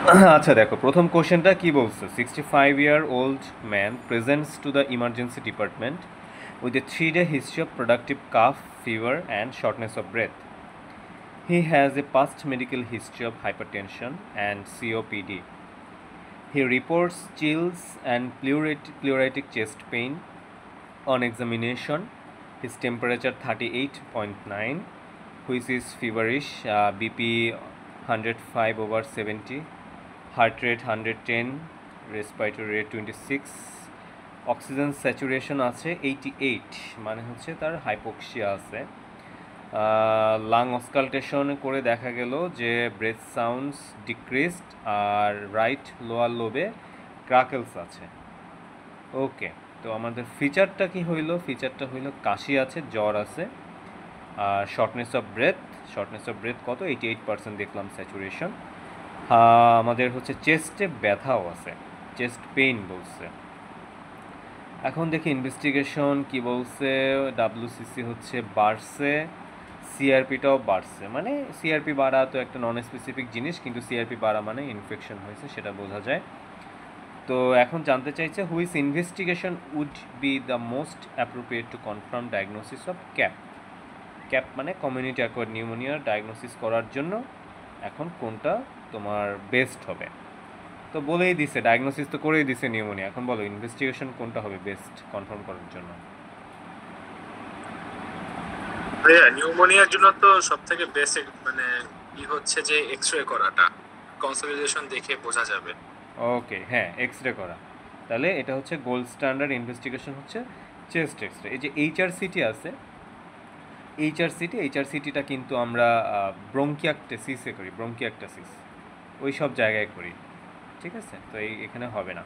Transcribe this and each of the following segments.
আচ্ছা দেখো, প্রথম কোশ্চেনটা কি বলছে? 65-year-old man presents to the emergency department with a 3-day history of productive cough, fever, and shortness of breath. He has a past medical history of hypertension and COPD. He reports chills and pleuritic chest pain. On examination, his temperature 38.9, which is feverish, BP 105/70, heart rate 110, respiratory rate 26, oxygen saturation আছে 88, মানে হচ্ছে তার hypoxia আছে। Lung অস্কালটেশন করে দেখা গেল যে breadth sounds decreased, আর right lower লোবে ক্রাকেলস আছে। ওকে, তো আমাদের ফিচারটা কি হইল? ফিচারটা হইল কাশি আছে, জ্বর আছে, আর শর্টনেস অফ ব্রেথ কত? 88% দেখলাম স্যাচুরেশন। আমাদের হচ্ছে চেস্টে ব্যথাও আছে, চেস্ট পেইন বলছে। এখন দেখি ইনভেস্টিগেশন কি বলছে। ডাব্লিউসিসি হচ্ছে বাড়ছে, সিআরপিটাও বাড়ছে। মানে সিআরপি বাড়া তো একটা নন স্পেসিফিক জিনিস, কিন্তু সিআরপি বাড়া মানে ইনফেকশন হয়েছে সেটা বোঝা যায়। তো এখন জানতে চাইছে which investigation would be the most appropriate to confirm diagnosis of CAP. CAP মানে কমিউনিটি অ্যাকোয়ার্ড নিউমোনিয়ার ডায়াগনোসিস করার জন্য এখন কোনটা তোমার বেস্ট হবে? তো বলেই দিছে, ডায়াগনোসিস তো করেই দিছে নিউমোনিয়া। এখন বলো ইনভেস্টিগেশন কোনটা হবে বেস্ট কনফার্ম করার জন্য? ভাইয়া নিউমোনিয়ার জন্য তো সব থেকে বেসিক মানে হচ্ছে যে এক্সরে করাটা, কনসলিডেশন দেখে বোঝা যাবে। ওকে, হ্যাঁ, এক্সরে করা। তাহলে এটা হচ্ছে গোল্ড স্ট্যান্ডার্ড ইনভেস্টিগেশন হচ্ছে চেস্ট এক্সরে। এই যে এইচআরসিটি আছে, এইচআরসিটিটা কিন্তু আমরা ব্রঙ্কিয়াকটেসিসে করি, ব্রঙ্কিয়াকটেসিস ওই সব জায়গায় করি। ঠিক আছে, তো এখানে হবে না।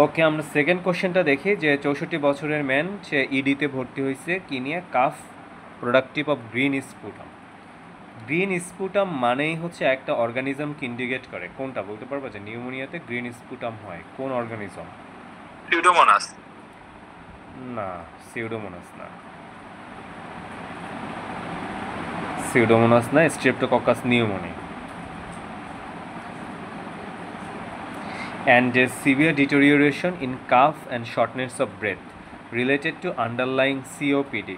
ওকে, আমরা সেকেন্ড কোশ্চেনটা দেখি যে 64 বছরের ম্যান, সে ইডিতে ভর্তি হয়েছে কি নিয়ে? Calf productive of green sputum. Green sputum মানেই হচ্ছে একটা অর্গানিজমকে ইন্ডিকেট করে। কোনটা বলতে পারবো যে নিউমোনিয়াতে গ্রিন স্পুটাম হয়? কোন অর্গানিজম? সিউডোমোনাস। না, সিউডোমোনাস না, সিউডোমোনাস না, streptococcus pneumoniae. And a severe deterioration in cough and shortness of breath related to underlying COPD.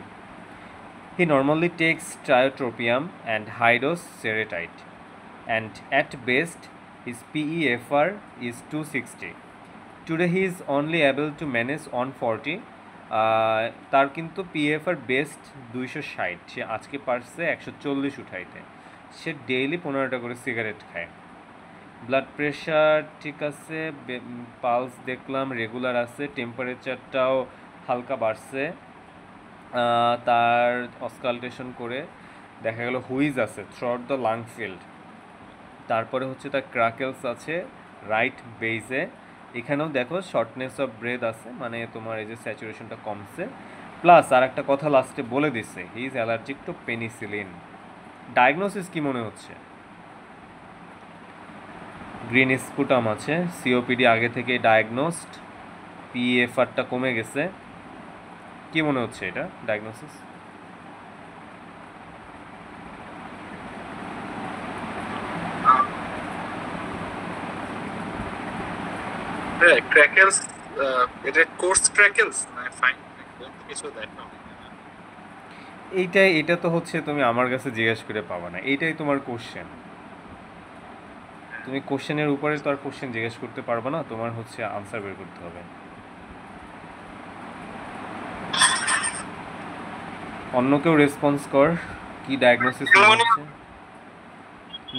He normally takes tiotropium and high-dose seretide, and at best his PEFR is 260. Today he is only able to manage 140. তার কিন্তু পিএফআর best 260, সে আজকে পারছে 140 উঠাইতে। সে daily 15টা করে cigarette খায়। Blood pressure ঠিক আছে, pulse দেখলাম রেগুলার আছে, টেম্পারেচারটাও হালকা বাড়ছে। তার অস্কালটেশন করে দেখা গেল হুইজ আছে থ্রুআউট দ্য লাং ফিল্ড। তারপরে হচ্ছে তার ক্রাকেলস আছে রাইট বেইজে। এখানেও দেখো শর্টনেস অফ ব্রেথ আছে, মানে তোমার এই যে স্যাচুরেশনটা কমছে। প্লাস আর একটা কথা লাস্টে বলে দিছে, he is allergic to penicillin. Diagnosis কি মনে হচ্ছে? গ্রিন স্পুটাম আছে, সিওপিডি আগে থেকে ডায়াগনোসড, পিএফআরটা কমে গেছে। কি মনে হচ্ছে এটা ডায়াগনোসিস? হ্যাঁ, ক্র্যাকেলস। এটা কোর্স ক্র্যাকেলস না ফাইন কিছু দেখো। এটা তো হচ্ছে তুমি আমার কাছে জিজ্ঞেস করে পাবা না, এইটাই তোমার কোশ্চেন। তুমি কোশ্চেনের উপরে তো আর কোশ্চেন জিজ্ঞেস করতে পারবে না, তোমার হচ্ছে আনসার বের করতে হবে। অন্য কেউ রেসপন্স কর, কি ডায়াগনোসিস মনে হচ্ছে?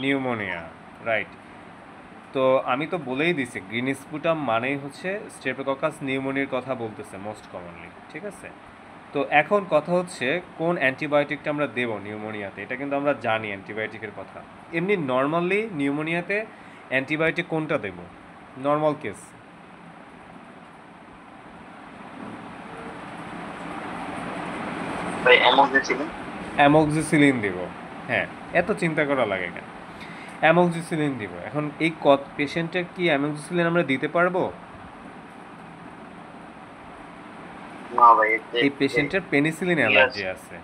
Pneumonia, right. তো আমি তো বলেই দিছি গ্রিন স্পুটাম মানেই হচ্ছে স্ট্রেপ্টোককাস নিউমোনিয়ার কথা বলতেছে মোস্ট কমনলি। ঠিক আছে, তো এখন কথা হচ্ছে কোন অ্যান্টিবায়োটিকটা আমরা দেবো নিউমোনিয়াতে। এটা কিন্তু আমরা জানি অ্যান্টিবায়োটিকের কথা। এমনি নর্মালি নিউমোনিয়াতে অ্যান্টিবায়োটিক কোনটা দেবো নর্মাল কেস? অ্যামোক্সিসিলিন দিব। হ্যাঁ, এত চিন্তা করা লাগে কেন? অ্যামোক্সিসিলিন দিব। এখন এই পেশেন্টের কি অ্যামোক্সিসিলিন আমরা দিতে পারবো? না ভাই, এই পেশেন্টের পেনিসিলিন অ্যালার্জি আছে।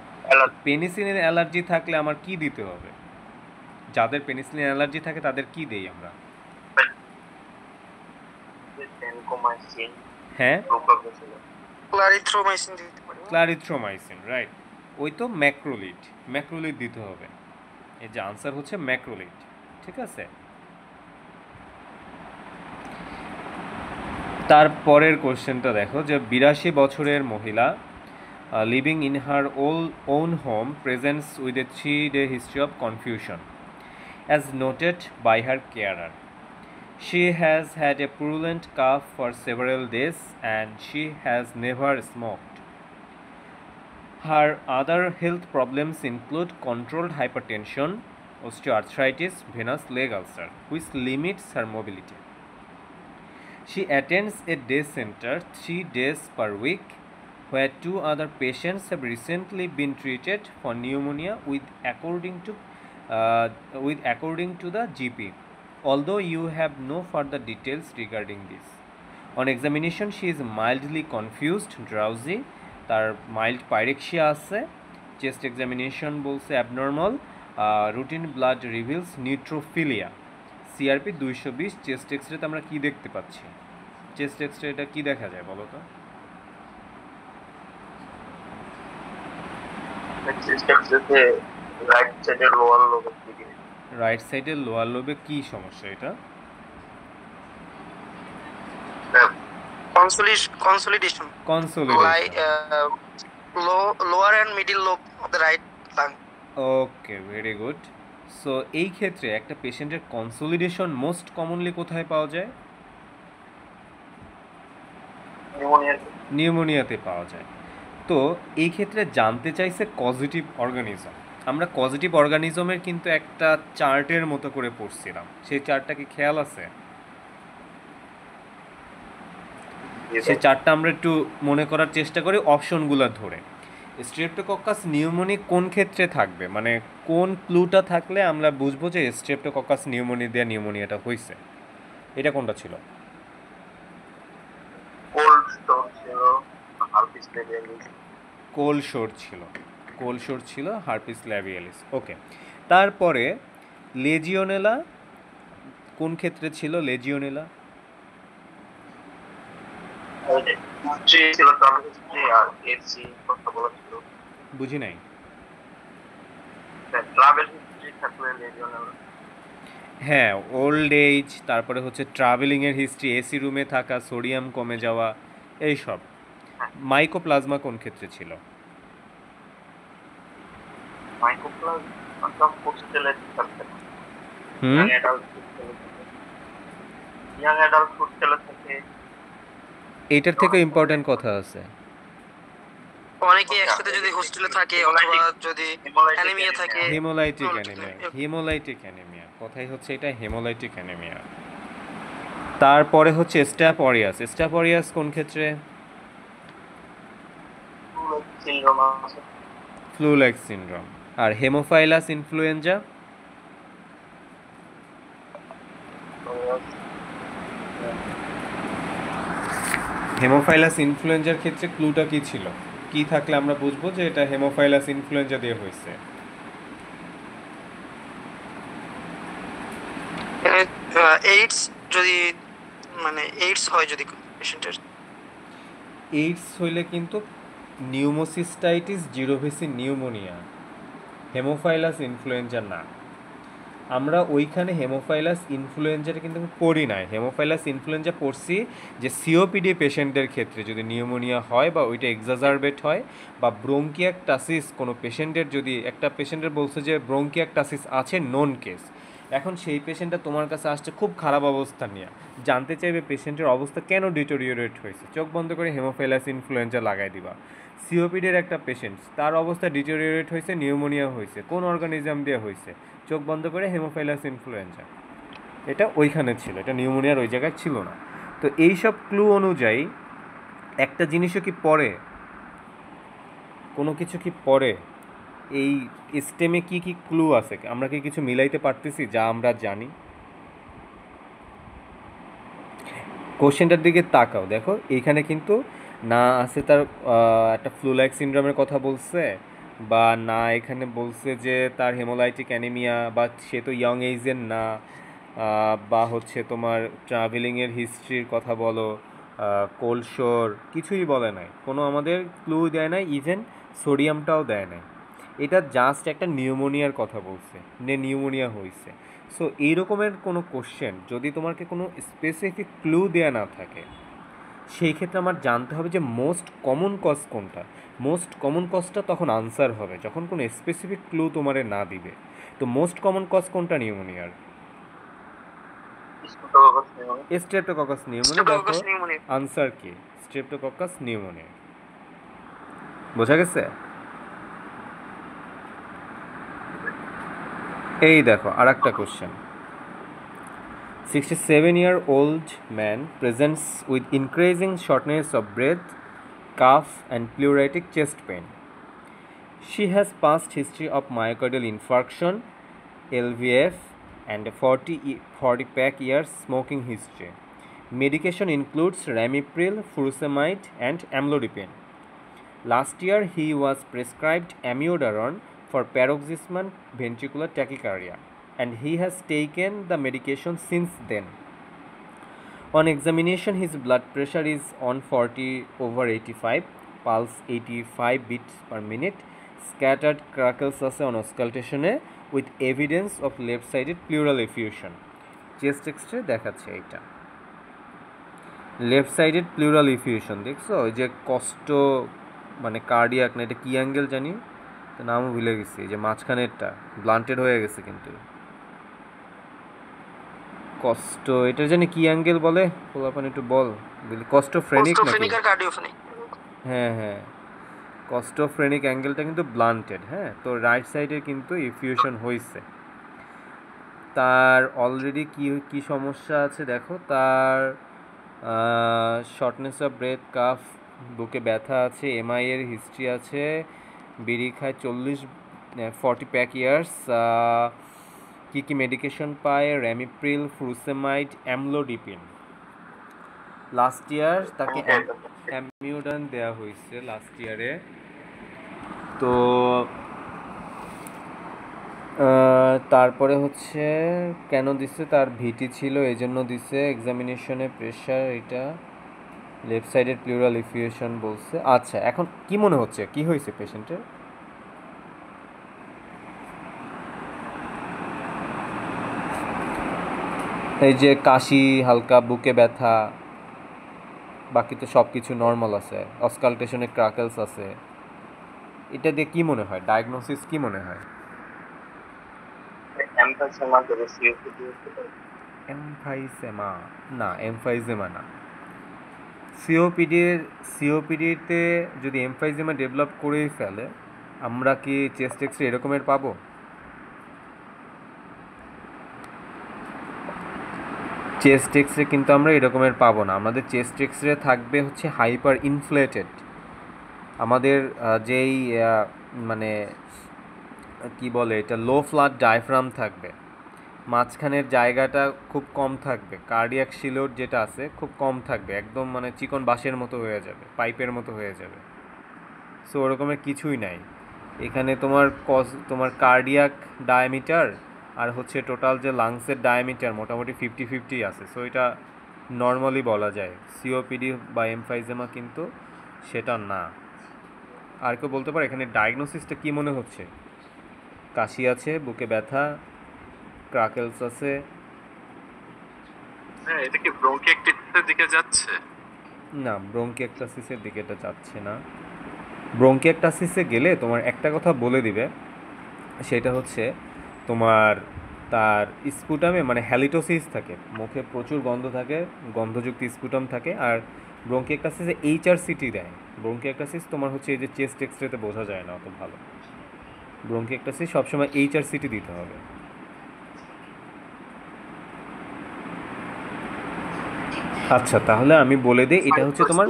পেনিসিলিন অ্যালার্জি থাকলে আমার কি দিতে হবে? যাদের পেনিসিলিন অ্যালার্জি থাকে তাদের কি দেই আমরা? ভ্যানকোমাইসিন, হ্যাঁ, প্রোপাগেসিন, ক্লারিথ্রোমাইসিন দিতে পারি। Clarithromycin, right. ওই তো ম্যাক্রোলিড, ম্যাক্রোলিড দিতে হবে। এই যে আনসার হচ্ছে ম্যাক্রোলিড, ঠিক আছে। তারপরের কোশ্চেনটা দেখো যে 82 বছরের মহিলা living in her own home presents with a 3-day history of confusion as noted by her carer. She has had a purulent cough for several days and she has never smoked. Her other health problems include controlled hypertension, osteoarthritis, venous leg ulcer, which limits her mobility. She attends a day center 3 days per week, where 2 other patients have recently been treated for pneumonia according to the GP. Although you have no further details regarding this. On examination, she is mildly confused, drowsy, তার mild pyrexia আছে, chest examination বলছে abnormal, routine blood reveals neutrophilia, CRP 220। Chest এক্সরেতে আমরা কি দেখতে পাচ্ছি? Chest এক্সরেটা কি দেখা যায় বলো তো? রাইট সাইডের লোয়ার লোবের দিকে। রাইট সাইডের লোয়ার লোবে কি সমস্যা এটা? Consolidation. Consolidation. Lower and middle lobe of the right lung. Okay, very good. So এই ক্ষেত্রে একটা পেশেন্টের কনসোলিডেশন মোস্ট কমনলি কোথায় পাওয়া যায়? নিউমোনিয়াতে পাওয়া যায়। তো এই ক্ষেত্রে জানতে চাইছে কজিটিভ অর্গানিজম। আমরা কজিটিভ অর্গানিজমের কিন্তু একটা চার্টের মতো করে পড়ছিলাম, সেই চার্টটা কি খেয়াল আছে? সেই চার্টটা আমরা একটু মনে করার চেষ্টা করি অপশনগুলো ধরে। স্ট্রেপ্টোকক্কাস নিউমোনি কোন ক্ষেত্রে থাকবে, মানে কোন ক্লুটা থাকলে আমরা বুঝবো যে স্ট্রেপ্টোকক্কাস নিউমোনি দিয়ে নিউমোনিয়াটা হয়েছে? এটা কোনটা ছিল? কোল শোর ছিল, হার্পিস ল্যাবিয়ালিস। ওকে, তারপরে লেজিওনেলা কোন ক্ষেত্রে ছিল? লেজিওনেলা বুঝি নাই। হ্যাঁ, ওল্ড এজ, তারপরে হচ্ছে ট্রাভেলিংয়ের হিস্ট্রি, এসি রুমে থাকা, সোডিয়াম কমে যাওয়া, এইসব। মাইকোপ্লাজমা কোন ক্ষেত্রে ছিল? এইটার থেকে ইম্পর্টেন্ট কথা আছে। অনেকে একসাথে যদি হোস্টেলে থাকে অথবা যদি অ্যানিমিয়া থাকে। হেমোলাইটিক অ্যানিমিয়া, কথাই হচ্ছে এটা হেমোলাইটিক অ্যানিমিয়া। তারপরে হচ্ছে স্ট্যাপোরিয়াস কোন ক্ষেত্রে? Flu like syndrome. আর হেমোফাইলাস ইনফ্লুয়েঞ্জা? হেমোফাইলাস ইনফ্লুয়েঞ্জার ক্ষেত্রে ক্লুটা কি ছিল? কি থাকলে আমরা বুঝবো যে এটা হেমোফাইলাস ইনফ্লুয়েঞ্জা দিয়ে হয়েছে? এইডস যদি এইডস হয়, যদি পেশেন্টের এইডস হইলে কিন্তু নিউমোসিস্টাইটিস জিরোভিসি নিউমোনিয়া, হেমোফাইলাস ইনফ্লুয়েঞ্জা না। আমরা ওইখানে হেমোফাইলাস ইনফ্লুয়েঞ্জাটা কিন্তু পড়ি নাই। হেমোফাইলাস ইনফ্লুয়েঞ্জা পড়ছি যে সিওপিডি পেশেন্টদের ক্ষেত্রে যদি নিউমোনিয়া হয় বা ওইটা এক্সাজারবেট হয়, বা ব্রোঙ্কিয়াকটাসিস কোনো পেশেন্টের, যদি একটা পেশেন্টের বলছে যে ব্রোঙ্কিয়াকটাসিস আছে নোন কেস, এখন সেই পেশেন্টটা তোমার কাছে আসছে খুব খারাপ অবস্থা নিয়ে, জানতে চাইবে পেশেন্টের অবস্থা কেন ডিটোরিওরেট হয়েছে, চোখ বন্ধ করে হেমোফাইলাস ইনফ্লুয়েঞ্জা লাগাই দিবা। সিওপিডির একটা পেশেন্ট, তার অবস্থা ডিটোরিওরেট হয়েছে, নিউমোনিয়া হয়েছে, কোন অর্গানিজম দিয়ে হয়েছে, চোখ বন্ধ করে হেমোফাইলাস ইনফ্লুয়েঞ্জা। এটা ওইখানে ছিল, এটা নিউমোনিয়ার ওই জায়গায় ছিল না। তো এইসব ক্লু অনুযায়ী একটা জিনিসও কি পড়ে, কোনো কিছু কি পড়ে, এই স্টেমে কি কি ক্লু আছে, আমরা কি কিছু মিলাইতে পারতেছি যা আমরা জানি? কোশ্চেনটার দিকে তাকাও, দেখো এইখানে কিন্তু না আছে তার একটা ফ্লু লাইক সিনড্রোমের কথা বলছে, বা না এখানে বলছে যে তার হেমোলাইটিক অ্যানিমিয়া, বা সে তো ইয়ং এজের না, বা হচ্ছে তোমার ট্রাভেলিংয়ের হিস্ট্রির কথা বলো, কোল্ড শোর, কিছুই বলে নাই, কোনো আমাদের ক্লু দেয় নাই, ইভেন সোডিয়ামটাও দেয় নাই। এটা জাস্ট একটা নিউমোনিয়ার কথা বলছে, নিউমোনিয়া হয়েছে। সো এই রকমের কোনো কোশ্চেন যদি তোমাকে কোনো স্পেসিফিক ক্লু দেয়া না থাকে, সেই ক্ষেত্রে আমার জানতে হবে যে মোস্ট কমন কজ কোনটা। মোস্ট কমন কজটা তখন আনসার হবে যখন কোনো স্পেসিফিক ক্লু তোমারে না দিবে। তো মোস্ট কমন কজ কোনটা নিউমোনিয়ার? Streptococcus pneumonia. দেখো স্ট্রেপ্টোককাস নিউমোনিয়া। আনসার কি? Streptococcus pneumonia. বোঝা গেছে? এই দেখো আর একটা question. 67-year-old man presents with increasing shortness of breath, cough and pleuritic chest pain. She has past history of myocardial infarction, LVF and a 40 pack years smoking history. Medication includes Ramipril, furosemide and amlodipine. Last year he was prescribed amiodarone for paroxysmal ventricular tachycardia and he has taken the medication since then. On examination, his blood pressure is on 40/85, pulse 85 beats per minute, scattered crackles আছে on auscultation with evidence of left-sided pleural effusion. Chest x-ray দেখাচ্ছে এটা left-sided pleural effusion. দেখছো ওই যে কষ্ট মানে cardiac না, এটা কি অ্যাঙ্গেল জানি, তো নামও ভুলে গেছি, যে মাঝখানেরটা ব্লান্টেড হয়ে গেছে কিন্তু কষ্ট, এটা জানি কি অ্যাঙ্গেল বলে, পোলাপান একটু বল। কস্টোফ্রেনিক নাকি? হ্যাঁ হ্যাঁ, কস্টোফ্রেনিক অ্যাঙ্গেলটা কিন্তু ব্লান্টেড। হ্যাঁ, তো রাইট সাইডে কিন্তু ইফিউশন হয়েছে। তার অলরেডি কি কি সমস্যা আছে দেখো, তার শর্টনেস অফ ব্রেথ, কাফ, বুকে ব্যথা আছে, এমআই এর হিস্ট্রি আছে, বিড়ি খায় 40 প্যাক ইয়ার্স, কী কী মেডিকেশন পায়, র্যামিপ্রিল, ফুরুসেমাইড, অ্যামলোডিপিন। লাস্ট ইয়ার তাকে অ্যামিউডান দেওয়া হয়েছে লাস্ট ইয়ারে। তো তারপরে হচ্ছে কেন দিছে, তার ভিটি ছিল এই জন্য দিছে, এক্সামিনেশনে প্রেশার, এটা লেফট সাইডের প্লুরাল ইফিউশন বলছে। আচ্ছা, এখন কি মনে হচ্ছে কি হয়েছে পেশেন্টের? এই যে কাশি, হালকা বুকে ব্যথা, বাকি তো সব কিছু নর্মাল আছে, অসকালটেশনে ক্রাকেলস আছে, এটা দিয়ে কি মনে হয়, ডায়াগনোসিস কি মনে হয়? এমফাইসেমা না, এমফাইজেমা না। সিওপিডিতে যদি এমফাইজেমা ডেভেলপ করেই ফেলে, আমরা কি চেস্ট এক্সরে এরকমের পাবো? চেস্ট এক্সরে কিন্তু আমরা এরকমের পাবো না। আমাদের চেস্ট এক্সরে থাকবে হচ্ছে হাইপার ইনফ্লেটেড। আমাদের যেই মানে কি বলে এটা, লো ফ্লাড ডায়াফ্রাম থাকবে, মাঝখানের জায়গাটা খুব কম থাকবে, কার্ডিয়াক শিলোড যেটা আছে খুব কম থাকবে, একদম মানে চিকন বাঁশের মতো হয়ে যাবে, পাইপের মতো হয়ে যাবে। সো ওরকমের কিছুই নাই এখানে। তোমার কার্ডিয়াক ডায়ামিটার আর হচ্ছে টোটাল যে লাংসের ডায়ামিটার মোটামুটি 50-50 আছে। সো এটা নর্মালি বলা যায়। সিওপিডি বা এমফাইজেমা কিন্তু সেটা না। আর কেউ বলতে পারে এখানে ডায়াগনোসিসটা কী মনে হচ্ছে? কাশি আছে, বুকে ব্যথা, ক্রাকেলস আছে। হ্যাঁ, এটা কি ব্রঙ্কিয়েক্টাসিসের দিকে যাচ্ছে? না, ব্রঙ্কিয়েক্টাসিসের দিকে এটা যাচ্ছে না। ব্রঙ্কিয়েক্টাসিসে গেলে তোমার একটা কথা বলে দিবে, সেটা হচ্ছে তোমার তার স্পুটামে মানে হ্যালিটোসিস থাকে, মুখে প্রচুর গন্ধ থাকে, গন্ধযুক্ত স্পুটাম থাকে। আর ব্রঙ্কিয়েক্টাসিসে এইচআরসিটি দেয়। ব্রঙ্কিয়েক্টাসিস তোমার হচ্ছে এই যে চেস্ট এক্সরেতে বোঝা যায় না অত ভালো। ব্রঙ্কিয়েক্টাসিস সবসময় এইচআরসিটি দিতে হবে। আচ্ছা, তাহলে আমি বলে দিই, এটা হচ্ছে তোমার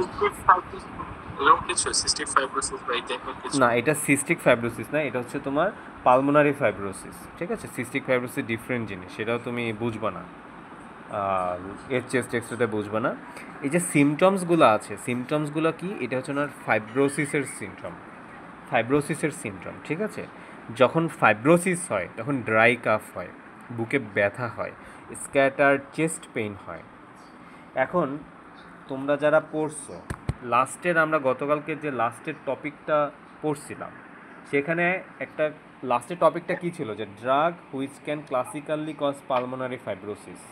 না, এটা সিস্টিক ফাইব্রোসিস না, এটা হচ্ছে তোমার পালমোনারি ফাইব্রোসিস। ঠিক আছে, সিস্টিক ফাইব্রোসিস ডিফারেন্ট জিনিস, সেটাও তুমি বুঝবা না, এর চেস্ট এক্সরেতে বুঝবা না। এই যে সিমটমসগুলো আছে, সিমটমসগুলো কি? এটা হচ্ছে ওনার ফাইব্রোসিসের সিমটম। ফাইব্রোসিসের সিনড্রোম, ঠিক আছে? যখন ফাইব্রোসিস হয় তখন ড্রাই কাফ হয়, বুকে ব্যথা হয়, স্ক্যাটার চেস্ট পেইন হয়। এখন তোমরা যারা পড়ছো, লাস্টের আমরা গতকালকে যে লাস্টের টপিকটা পড়ছিলাম, সেখানে একটা লাস্টের টপিকটা কী ছিল, যে drug which can classically cause pulmonary fibrosis.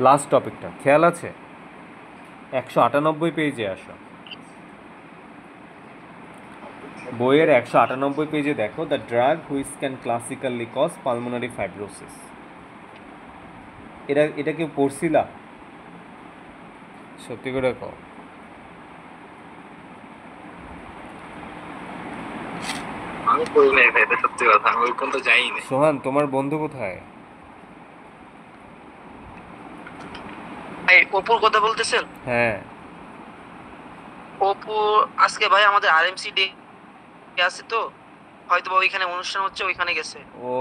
Last টপিকটা খেয়াল আছে? 198 পেজে আসো, বইয়ের 198 পেজে দেখো, the drug which can classically cause pulmonary fibrosis. এটা কেউ পড়ছিলা? সত্যি করে কও। আমি পড়ি নাই ভাই, এটা সত্যি কথা, আমি ওই পর্যন্ত যাই নাই। সোহান, তোমার বন্ধু কোথায়? ভাই অপুর কথা বলতেছেন? হ্যাঁ। অপু আজকে ভাই আমাদের আরএমসি ডে আছে, তো হয়তো বা ওইখানে অনুষ্ঠান হচ্ছে, ওইখানে গেছে। ও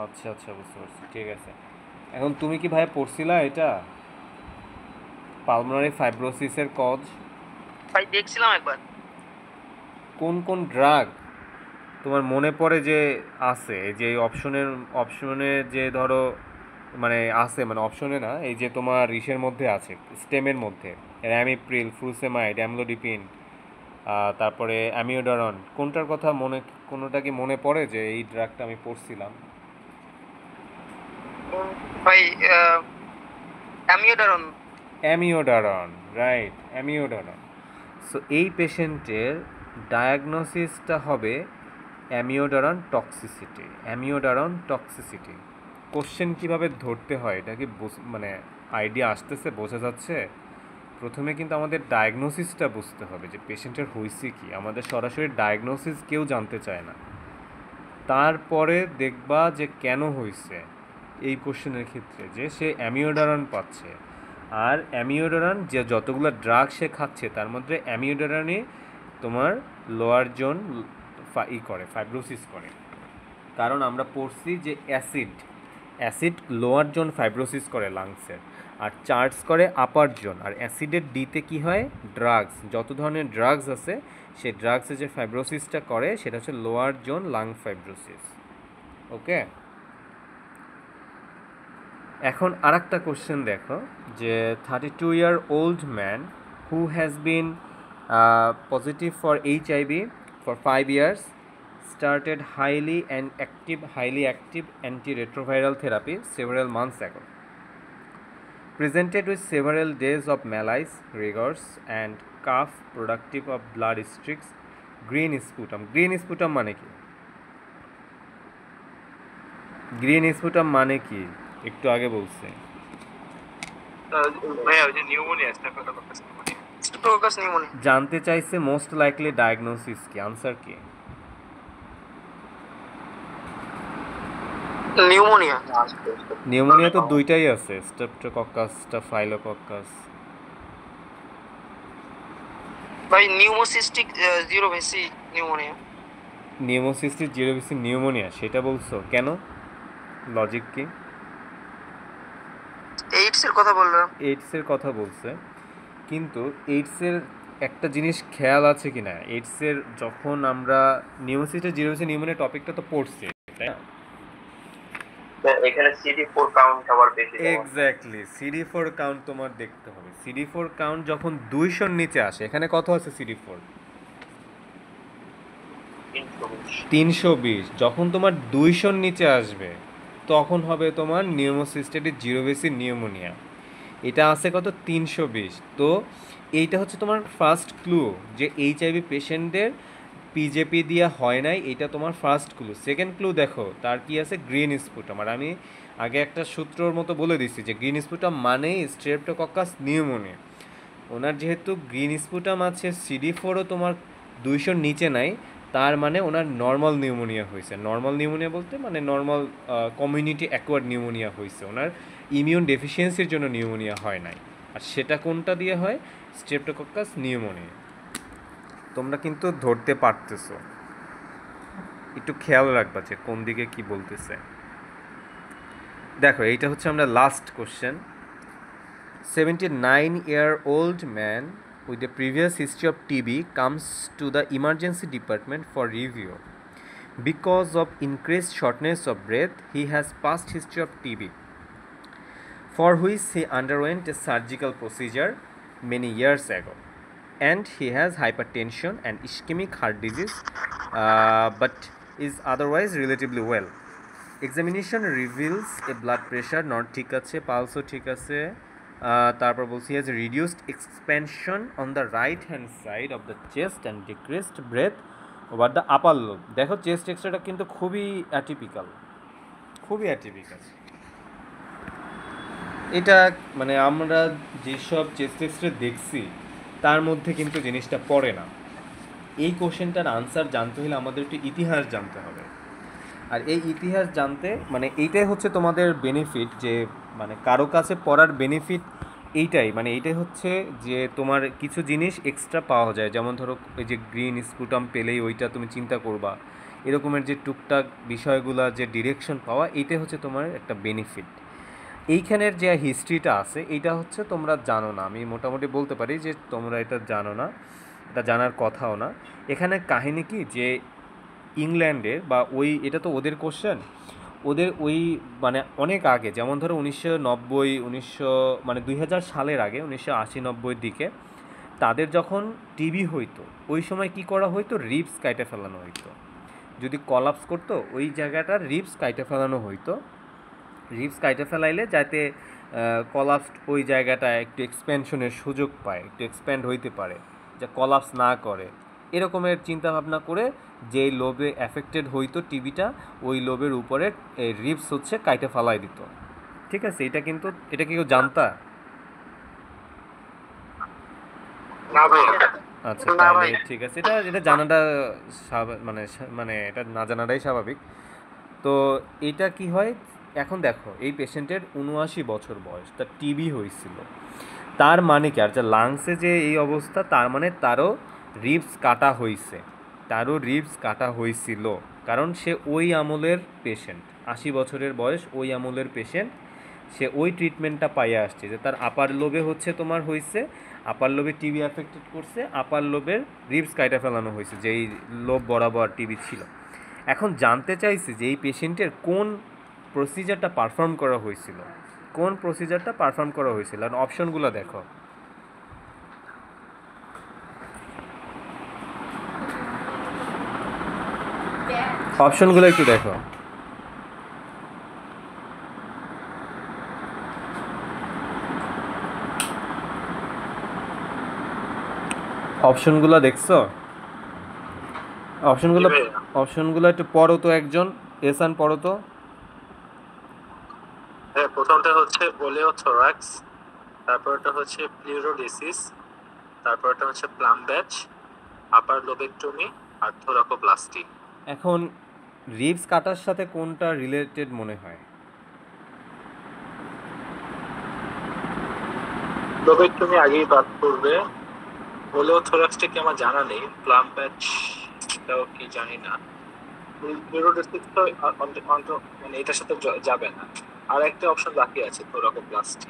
আচ্ছা আচ্ছা, বুঝতে পারছি, ঠিক আছে। এখন তুমি কি ভাই পড়ছিলা এটা পালমোনারি ফাইব্রোসিসের কজ? ভাই দেখছিলাম একবার। কোন কোন ড্রাগ তোমার মনে পড়ে যে আছে, এই যে অপশনে যে ধরো মানে আছে, মানে অপশনে না, এই যে তোমার ইসের মধ্যে আছে, স্টেমের মধ্যে, র্যামিপ্রিল, ফ্রুসেমাইড, অ্যামলোডিপিন, তারপরে অ্যামিওডারন, কোনটার কথা কোনোটা কি মনে পড়ে যে এই ড্রাগটা আমি পড়ছিলাম? ভাই অ্যামিওডারন। অ্যামিওডারন, রাইট, অ্যামিওডারন। সো এই পেশেন্টের ডায়াগনোসিসটা হবে অ্যামিওডারন টক্সিসিটি। কোশ্চেন কীভাবে ধরতে হয় এটা কি মানে আইডিয়া আসতেছে, বোঝা যাচ্ছে? প্রথমে কিন্তু আমাদের ডায়াগনোসিসটা বুঝতে হবে যে পেশেন্টের হয়েছে কি। আমাদের সরাসরি ডায়াগনোসিস কেউ জানতে চায় না, তারপরে দেখবা যে কেন হয়েছে এই কোশ্চেনের ক্ষেত্রে, যে সে অ্যামিওডারন পাচ্ছে। আর অ্যামিওডারন যে যতগুলো ড্রাগ সে খাচ্ছে তার মধ্যে অ্যামিওডারনই তোমার লোয়ার জোন ফাইব্রোসিস করে। কারণ আমরা পড়ছি যে অ্যাসিড লোয়ার জোন ফাইব্রোসিস করে লাংসের, আর চার্জ করে আপার জোন। আর অ্যাসিডের ডিতে কি হয়, ড্রাগস, যত ধরনের ড্রাগস আছে সেই ড্রাগসে যে ফাইব্রোসিসটা করে সেটা হচ্ছে লোয়ার জোন লাং ফাইব্রোসিস। ওকে, এখন আরেকটা কোশ্চেন দেখো, যে 32-year-old man who has been positive for HIV for 5 years started highly active antiretroviral therapy several months ago. Presented with several days of malaise, rigors and cough productive of blood streaks, green sputum. Green sputum মানে কি? Green sputum মানে কি একটু আগে বলছে ভাইয়া, ওই যে নিউমোনিয়া, স্ট্রেপ্টোককাস নিউমোনিয়া জানতে চাইছে। মোস্ট লাইকলি ডায়াগনোসিস কি? আনসার কি? নিউমোনিয়া তো দুইটাই আছে, স্ট্রেপ্টোকক্কাস, স্টাফাইলোকক্কাস। ভাই নিউমোসিস্টিক জিরোভেসি নিউমোনিয়া। নিউমোসিস্টিক জিরোভিসি নিউমোনিয়া, সেটা বলছো কেন? লজিক কি? এইডসের কথা বললাম। এইডসের কথা বলছে, কিন্তু এইডসের একটা জিনিস খেয়াল আছে কি না, এইডসের যখন আমরা নিউমোসিস্টিক জিরোভিসি নিউমোনিয়া টপিকটা তো পড়ছি, তাই না? এখানে CD4 কাউন্ট আবার বেশি। এক্স্যাক্টলি, CD4 কাউন্ট তোমার দেখতে হবে। CD4 কাউন্ট যখন 200-র নিচে আসে, এখানে কত আছে CD4? 320। যখন তোমার 200-র নিচে আসবে তখন হবে তোমার নিউমোসিস্টেটিক জিরোভিসি নিউমোনিয়া। এটা আছে কত? 320। তো এইটা হচ্ছে তোমার ফার্স্ট ক্লু যে এইচআইভি পেশেন্টদের পিজেপি দিয়া হয় নাই, এটা তোমার ফার্স্ট ক্লু। সেকেন্ড ক্লু দেখো তার কি আছে, গ্রিন স্পুটাম। আর আমি আগে একটা সূত্রর মতো বলে দিচ্ছি যে গ্রিন স্পুটাম মানে স্ট্রেপ্টোকক্কাস নিউমোনিয়া। ওনার যেহেতু গ্রিন স্পুটাম আছে, CD4ও তোমার 200-র নিচে নাই, তার মানে ওনার নর্মাল নিউমোনিয়া হয়েছে। নর্মাল নিউমোনিয়া বলতে মানে নর্মাল কমিউনিটি অ্যাকোয়ার্ড নিউমোনিয়া হয়েছে, ওনার ইমিউন ডেফিসিয়েন্সির জন্য নিউমোনিয়া হয় নাই। আর সেটা কোনটা দিয়ে হয়? Streptococcus pneumonia. তোমরা কিন্তু ধরতে পারতেছো, একটু খেয়াল রাখবা যে কোন দিকে কি বলতেছে। দেখো এইটা হচ্ছে আমরা last question. 79-year-old man with a previous history of TB comes to the emergency department for review. Because of increased shortness of breath, he has past history of TB, for which he underwent a surgical procedure many years ago. And he has hypertension and ischemic heart disease, but is otherwise relatively well. Examination reveals a blood pressure not ঠিক আছে, পালসও ঠিক আছে। তারপর বলছি has reduced expansion on the right hand side of the chest and decreased breath over the upper lobe. দেখো chest এক্সরেটা কিন্তু খুবই atypical, এটা মানে আমরা যেসব চেস্ট এক্সরে দেখছি তার মধ্যে কিন্তু জিনিসটা পড়ে না। এই কোশ্চেনটার আনসার জানতে হলে আমাদের একটু ইতিহাস জানতে হবে, আর এই ইতিহাস জানতে মানে এইটাই হচ্ছে তোমাদের বেনিফিট, যে মানে কারো কাছে পড়ার বেনিফিট এইটাই হচ্ছে যে তোমার কিছু জিনিস এক্সট্রা পাওয়া যায়। যেমন ধরো এই যে গ্রিন স্পুটাম পেলেই ওইটা তুমি চিন্তা করবা, এরকমের যে টুকটাক বিষয়গুলো যে ডিরেকশন পাওয়া, এইটাই হচ্ছে তোমার একটা বেনিফিট। এইখানের যে হিস্ট্রিটা আছে এইটা হচ্ছে তোমরা জানো না, আমি মোটামুটি বলতে পারি যে তোমরা এটা জানো না, এটা জানার কথাও না। এখানে কাহিনী কি যে ইংল্যান্ডের বা এটা তো ওদের কোশ্চেন, ওদের মানে অনেক আগে, যেমন ধরো 1990 মানে 2000 সালের আগে 1980-90 দিকে তাদের যখন টিবি হইতো ওই সময় কি করা হইতো, রিবস কাইটে ফেলানো হইতো। যদি কলাপস করতো ওই জায়গাটার রিবস কাইটে ফেলানো হইতো, রিবস কাইটে ফেলাইলে যাতে কলাপস ওই জায়গাটা একটু এক্সপ্যানশনের সুযোগ পায়, একটু এক্সপ্যান্ড হইতে পারে, যা কলাপস না করে, এরকমের চিন্তাভাবনা করে যে লোবে অ্যাফেক্টেড হইতো টিবিটা, ওই লোবের উপরে রিবস হচ্ছে কাইটে ফেলাই দিত। ঠিক আছে, এটা কি কেউ জানতা? না ভাই। আচ্ছা তাহলে ঠিক আছে, এটা জানাটা মানে এটা না জানাটাই স্বাভাবিক। তো এটা কি হয়, এখন দেখো এই পেশেন্টের 79 বছর বয়স, তার টিবি হয়েছিল, তার মানে কি আর যে লাংসে যে এই অবস্থা, তার মানে তারও রিবস কাটা হয়েছিল, কারণ সে ওই আমলের পেশেন্ট, 80 বছরের বয়স, ওই আমলের পেশেন্ট, সে ওই ট্রিটমেন্টটা পাইয়ে আসছে যে তার আপার লোবে হচ্ছে তোমার হয়েছে, আপার লোবে টিবি অ্যাফেক্টেড করছে, আপার লোবের রিবস কাইটা ফেলানো হয়েছে, যেই লোব বরাবর টিবি ছিল। এখন জানতে চাইছি যে এই পেশেন্টের কোন প্রসিজারটা পারফর্ম করা হয়েছিল, আর অপশনগুলো দেখো। অপশনগুলো একটু দেখো। অপশনগুলো দেখছো? অপশনগুলো একটু পড়ো তো, একজন এসান পড়ো তো। হ্যাঁ, প্রথমটা হচ্ছে ওলিওথোরাক্স, তারপরটা হচ্ছে প্লিউরোডিসিস, তারপরটা হচ্ছে প্লাম্বেজ, আপার লোবেক্টমি আর থোরাকোপ্লাস্টি। এখন রিবস কাটার সাথে কোনটা রিলেটেড মনে হয়? লোবেক্টমি আগেই বাদ পড়বে। ওলিওথোরাক্সটা কি আমার জানা নেই, প্লাম্বেজটাও কি জানি না, প্লিউরোডিসিস তো মানে এটার সাথে যাবে না। আর একটা অপশন বাকি আছে, থোরাকোপ্লাস্টি।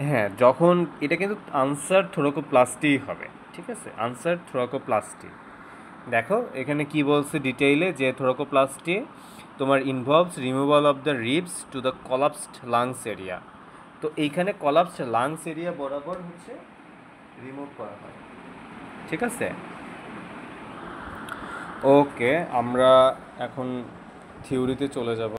হ্যাঁ, যখন এটা কিন্তু আনসার থোরাকোপ্লাস্টি হবে, ঠিক আছে, আনসার থোরাকোপ্লাস্টি। দেখো এখানে কি বলছে ডিটেইলে, যে থোরাকোপ্লাস্টি তোমার involves removal of the ribs to the collapsed lungs area. তো এইখানে কলাপসড লাংস এরিয়া বরাবর হচ্ছে রিমুভ করা হয়, ঠিক আছে। ওকে, আমরা এখন থিওরিতে চলে যাব।